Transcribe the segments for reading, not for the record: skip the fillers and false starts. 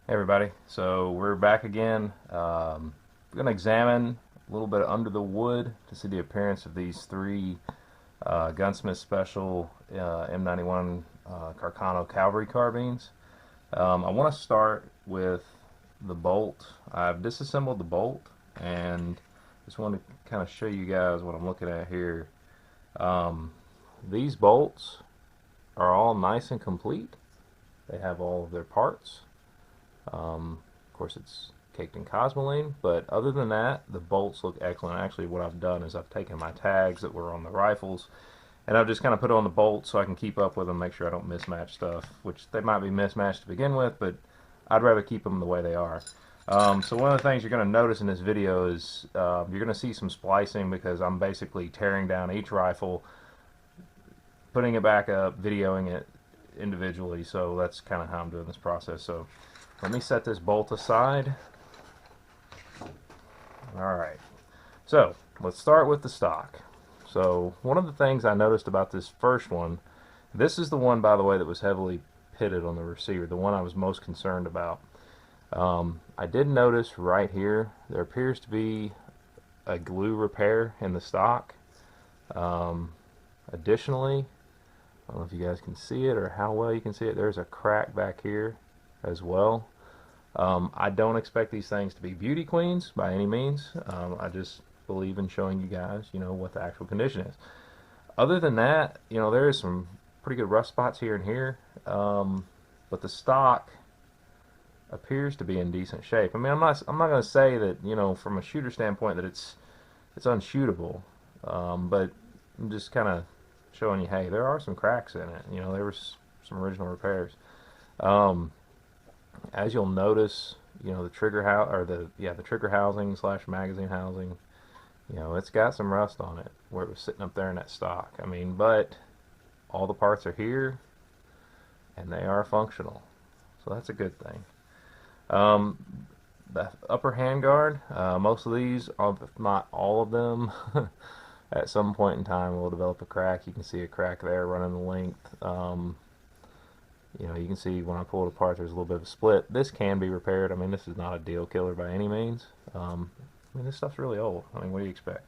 Hey everybody, so we're back again. We're going to examine a little bit under the wood to see the appearance of these three Gunsmith Special M91 Carcano Calvary carbines. I want to start with the bolt. I've disassembled the bolt and just want to kind of show you guys what I'm looking at here. These bolts are all nice and complete. They have all of their parts. Of course, it's caked in cosmoline, but other than that, the bolts look excellent. Actually, what I've done is I've taken my tags that were on the rifles, and I've just kind of put on the bolts so I can keep up with them, make sure I don't mismatch stuff, which they might be mismatched to begin with, but I'd rather keep them the way they are. So one of the things you're going to notice in this video is you're going to see some splicing because I'm basically tearing down each rifle, putting it back up, videoing it individually, so that's kind of how I'm doing this process. So let me set this bolt aside. Alright, so let's start with the stock. So one of the things I noticed about this first one, this is the one, by the way, that was heavily pitted on the receiver, the one I was most concerned about. I did notice right here there appears to be a glue repair in the stock. Additionally, I don't know if you guys can see it or how well you can see it, there's a crack back here as well. I don't expect these things to be beauty queens by any means. I just believe in showing you guys, what the actual condition is. Other than that, there is some pretty good rust spots here and here, but the stock appears to be in decent shape. I mean, I'm not going to say that, from a shooter standpoint that it's unshootable, but I'm just kind of showing you, hey, there are some cracks in it. There was some original repairs. As you'll notice, the trigger the trigger housing / magazine housing, it's got some rust on it where it was sitting up there in that stock. I mean, but all the parts are here and they are functional, so that's a good thing. The upper handguard, most of these, if not all of them, at some point in time will develop a crack. You can see a crack there running the length. You can see when I pull it apart there's a little bit of a split. This can be repaired. I mean, this is not a deal killer by any means. I mean, this stuff's really old. I mean, what do you expect?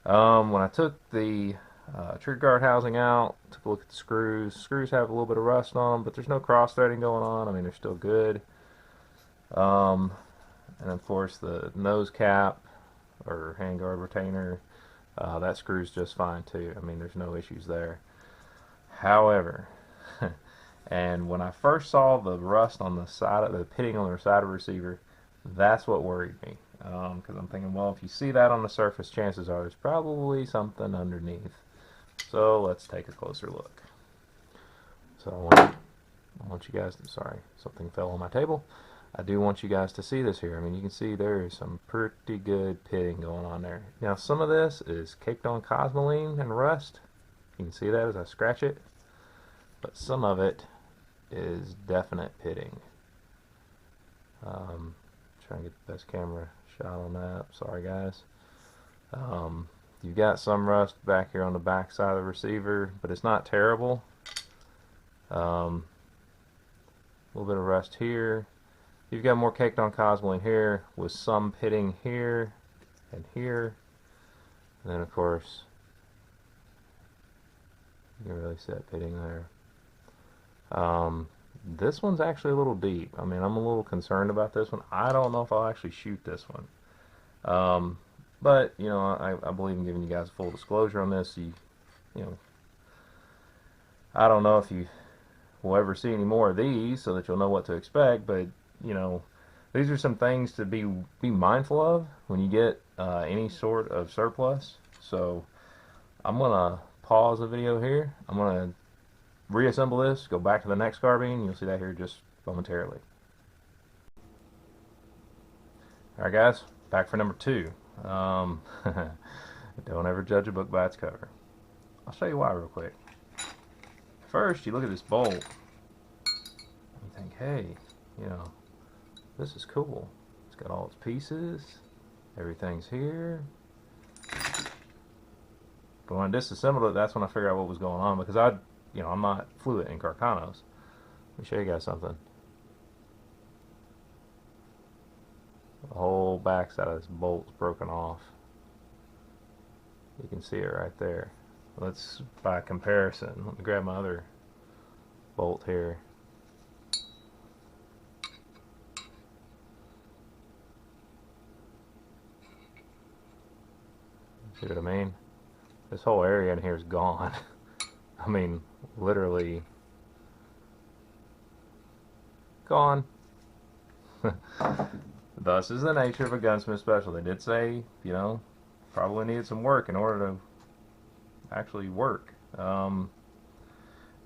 When I took the trigger guard housing out, took a look at the screws. Screws have a little bit of rust on them, but there's no cross threading going on. I mean, they're still good. And of course the nose cap or handguard retainer, that screws just fine too. I mean, there's no issues there. However, and when I first saw the rust on the side of the pitting on the side of the receiver, that's what worried me. Because I'm thinking, well, if you see that on the surface, chances are there's probably something underneath. So let's take a closer look. So I want you guys to, sorry, something fell on my table. I do want you guys to see this here. I mean, you can see there is some pretty good pitting going on there. Now, some of this is caked on cosmoline and rust. You can see that as I scratch it. But some of it is definite pitting. Try and get the best camera shot on that. Sorry, guys. You've got some rust back here on the back side of the receiver, but it's not terrible. A little bit of rust here. You've got more caked on cosmoline here with some pitting here and here. And then, of course, you can really see that pitting there. This one's actually a little deep. I mean, I'm a little concerned about this one. I don't know if I'll actually shoot this one. But, I believe in giving you guys full disclosure on this. I don't know if you will ever see any more of these so that you'll know what to expect, but, these are some things to be mindful of when you get any sort of surplus. So I'm going to pause the video here. I'm going to reassemble this, go back to the next carbine. You'll see that here just momentarily. Alright guys, back for number 2. Don't ever judge a book by its cover. I'll show you why real quick. First, you look at this bolt and you think, hey, this is cool. It's got all its pieces, everything's here. But when I disassembled it, that's when I figured out what was going on, because I'm not fluent in Carcanos. Let me show you guys something. The whole backside of this bolt's broken off. You can see it right there. Let's, by comparison, let me grab my other bolt here. See what I mean? This whole area in here is gone. I mean, literally gone. Thus is the nature of a gunsmith special. They did say, you know, probably needed some work in order to actually work.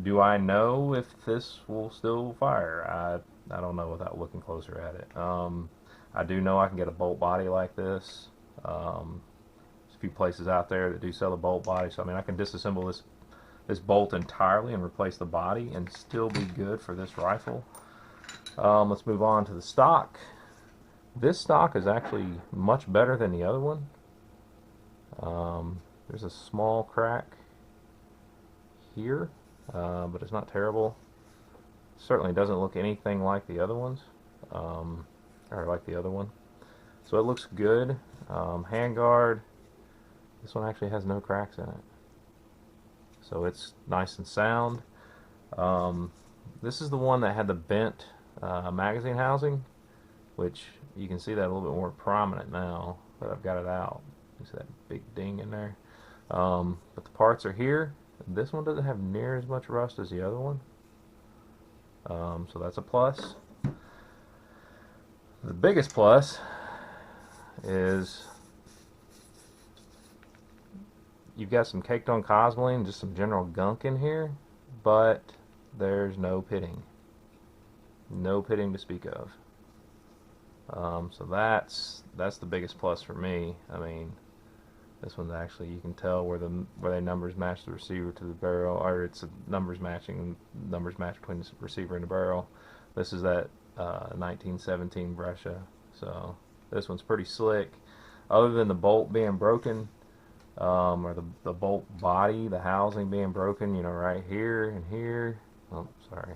Do I know if this will still fire? I don't know without looking closer at it. I do know I can get a bolt body like this. There's a few places out there that do sell a bolt body, so I mean I can disassemble this bolt entirely and replace the body and still be good for this rifle. Let's move on to the stock. This stock is actually much better than the other one. There's a small crack here, but it's not terrible. Certainly doesn't look anything like the other ones, or like the other one. So it looks good. Handguard, this one actually has no cracks in it. So it's nice and sound. This is the one that had the bent magazine housing, which you can see that a little bit more prominent now that I've got it out. You see that big ding in there. But the parts are here. This one doesn't have near as much rust as the other one. So that's a plus. The biggest plus is you've got some caked on Cosmoline, just some general gunk in here, but there's no pitting. No pitting to speak of. So that's the biggest plus for me. I mean, this one's actually, you can tell where they numbers match the receiver to the barrel, or it's a numbers match between the receiver and the barrel. This is that 1917 Brescia, so this one's pretty slick. Other than the bolt being broken, or the bolt body, the housing being broken, you know, right here and here. Oh, sorry.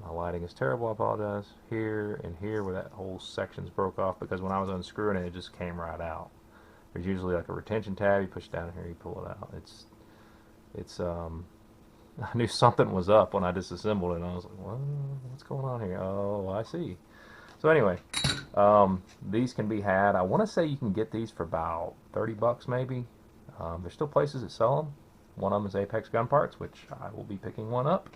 My lighting is terrible, I apologize. Here and here where that whole section's broke off, because when I was unscrewing it, it just came right out. There's usually like a retention tab, you push down here, you pull it out. I knew something was up when I disassembled it, and I was like, well, what's going on here? Oh, I see. So anyway, these can be had. I want to say you can get these for about 30 bucks maybe. There's still places that sell them. One of them is Apex Gun Parts, which I will be picking one up.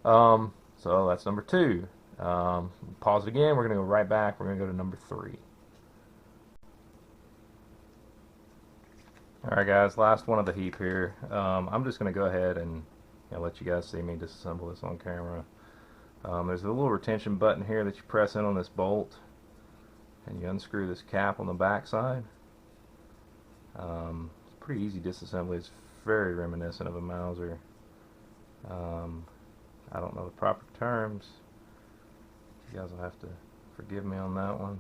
So that's number 2. Pause it again. We're going to go right back. We're going to go to number 3. Alright guys, last one of the heap here. I'm just going to go ahead and let you guys see me disassemble this on camera. There's a little retention button here that you press in on this bolt, and you unscrew this cap on the back side. It's pretty easy disassembly. It's very reminiscent of a Mauser. I don't know the proper terms. You guys will have to forgive me on that one.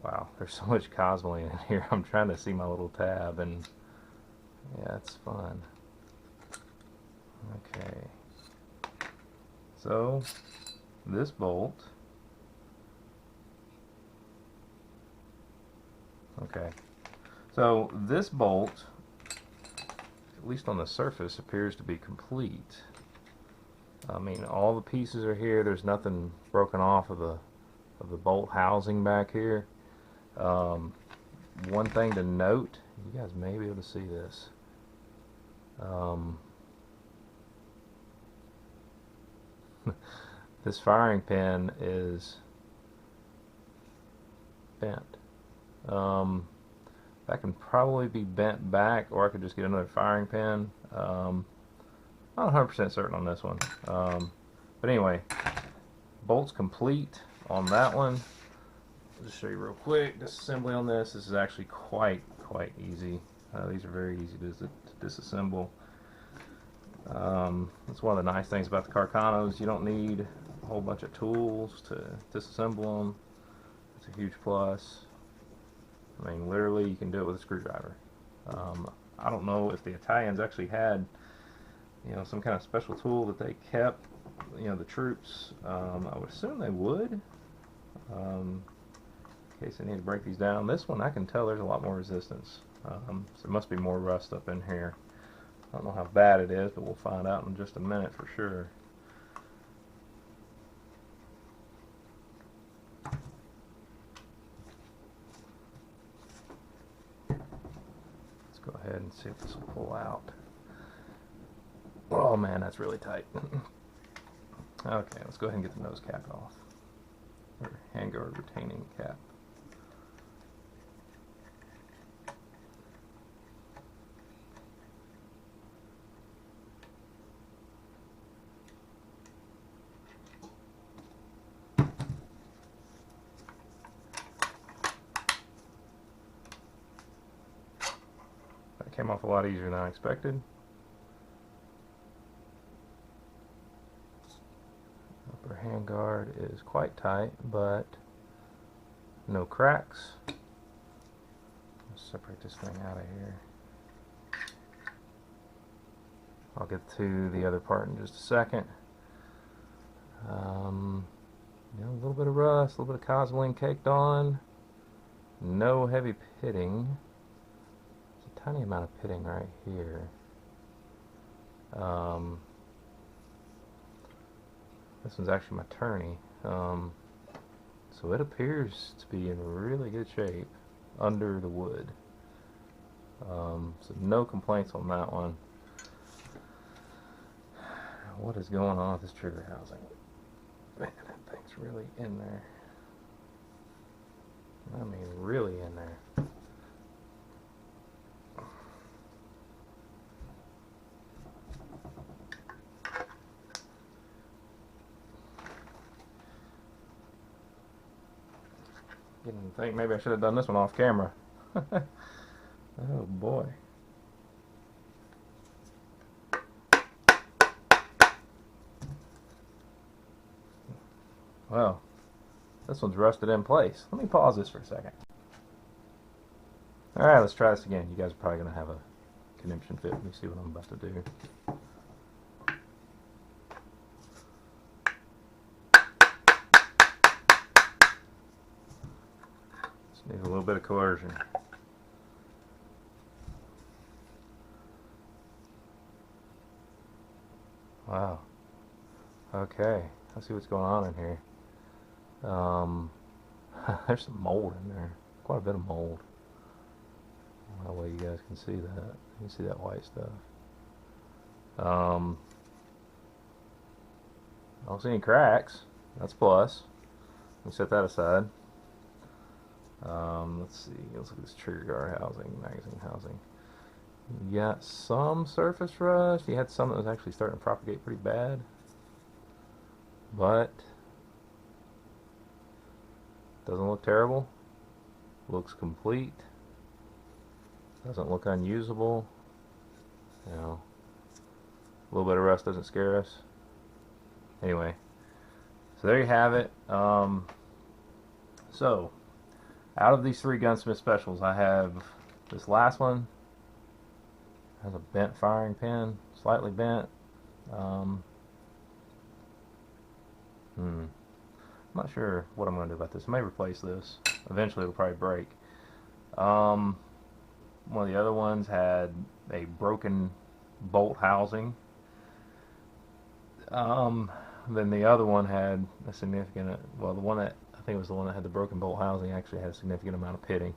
Wow, there's so much Cosmoline in here. I'm trying to see my little tab, and yeah, it's fun. Okay. So, this bolt. Okay. So, this bolt, at least on the surface, appears to be complete. I mean, all the pieces are here. There's nothing broken off of the bolt housing back here. One thing to note, you guys may be able to see this. This firing pin is bent. That can probably be bent back, or I could just get another firing pin. Not 100% certain on this one. But anyway, bolt's complete on that one. I'll just show you real quick. Disassembly on this. This is actually quite easy. These are very easy to disassemble. That's one of the nice things about the Carcanos. You don't need a whole bunch of tools to disassemble them. It's a huge plus. I mean, literally, you can do it with a screwdriver. I don't know if the Italians actually had, you know, some kind of special tool that they kept, you know, the troops. I would assume they would, in case they need to break these down. This one, I can tell there's a lot more resistance. So there must be more rust up in here. I don't know how bad it is, but we'll find out in just a minute for sure. Let's go ahead and see if this will pull out. Oh man, that's really tight. Okay, let's go ahead and get the nose cap off. Or handguard retaining cap. That came off a lot easier than I expected. Upper handguard is quite tight, but no cracks. Let's separate this thing out of here. I'll get to the other part in just a second. You know, a little bit of rust, a little bit of Cosmoline caked on. No heavy pitting. There's a tiny amount of pitting right here. This one's actually my tourney. So it appears to be in really good shape under the wood. So no complaints on that one. What is going on with this trigger housing? Man, that thing's really in there. I mean, really in there. Didn't think maybe I should have done this one off camera. Oh boy. Well, this one's rusted in place. Let me pause this for a second. Alright, let's try this again. You guys are probably going to have a conniption fit. Let me see what I'm about to do. Just need a little bit of coercion. Wow. Okay, let's see what's going on in here. There's some mold in there. Quite a bit of mold. That way you guys can see that. You can see that white stuff. I don't see any cracks. That's a plus. Let me set that aside. Let's see. Let's look at this trigger guard housing, magazine housing. You got some surface rust. You had some that was actually starting to propagate pretty bad. But doesn't look terrible. Looks complete. Doesn't look unusable. You know, a little bit of rust doesn't scare us. Anyway, so there you have it. So out of these 3 Gunsmith specials, I have this last one. Has a bent firing pin, slightly bent. I'm not sure what I'm going to do about this. I may replace this. Eventually it'll probably break. One of the other ones had a broken bolt housing. Then the other one had a significant, well, the one that, I think it was the one that had the broken bolt housing, actually had a significant amount of pitting.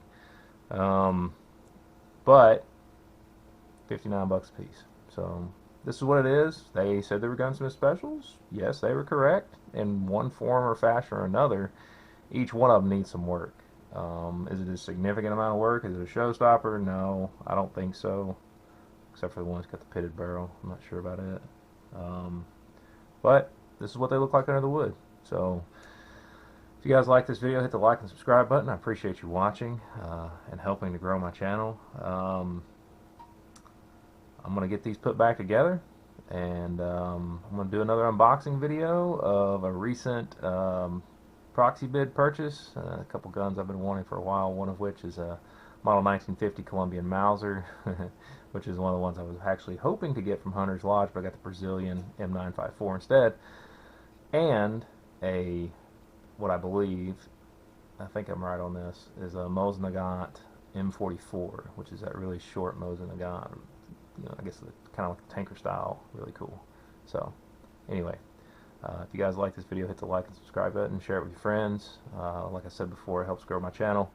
But 59 bucks a piece. So this is what it is. They said they were Gunsmith specials. Yes, they were correct in one form or fashion or another. Each one of them needs some work. Is it a significant amount of work? Is it a showstopper? No, I don't think so. Except for the one that's got the pitted barrel. I'm not sure about it. But this is what they look like under the wood. So if you guys like this video, hit the like and subscribe button. I appreciate you watching and helping to grow my channel. I'm going to get these put back together, and I'm going to do another unboxing video of a recent proxy bid purchase. A couple guns I've been wanting for a while, one of which is a model 1950 Colombian Mauser, which is one of the ones I was actually hoping to get from Hunter's Lodge, but I got the Brazilian M954 instead, and what I believe, I think I'm right on this, is a Mosin Nagant M44, which is that really short Mosin Nagant. I guess kind of like tanker style, really cool. So, anyway, if you guys like this video, hit the like and subscribe button, share it with your friends. Like I said before, it helps grow my channel.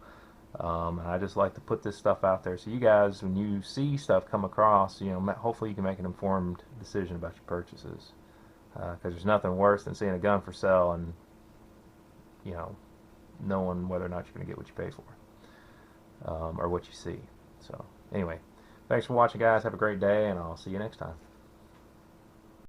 And I just like to put this stuff out there so you guys, when you see stuff come across, hopefully you can make an informed decision about your purchases. Because there's nothing worse than seeing a gun for sale and, knowing whether or not you're going to get what you pay for, or what you see. So, anyway, thanks for watching, guys. Have a great day, and I'll see you next time.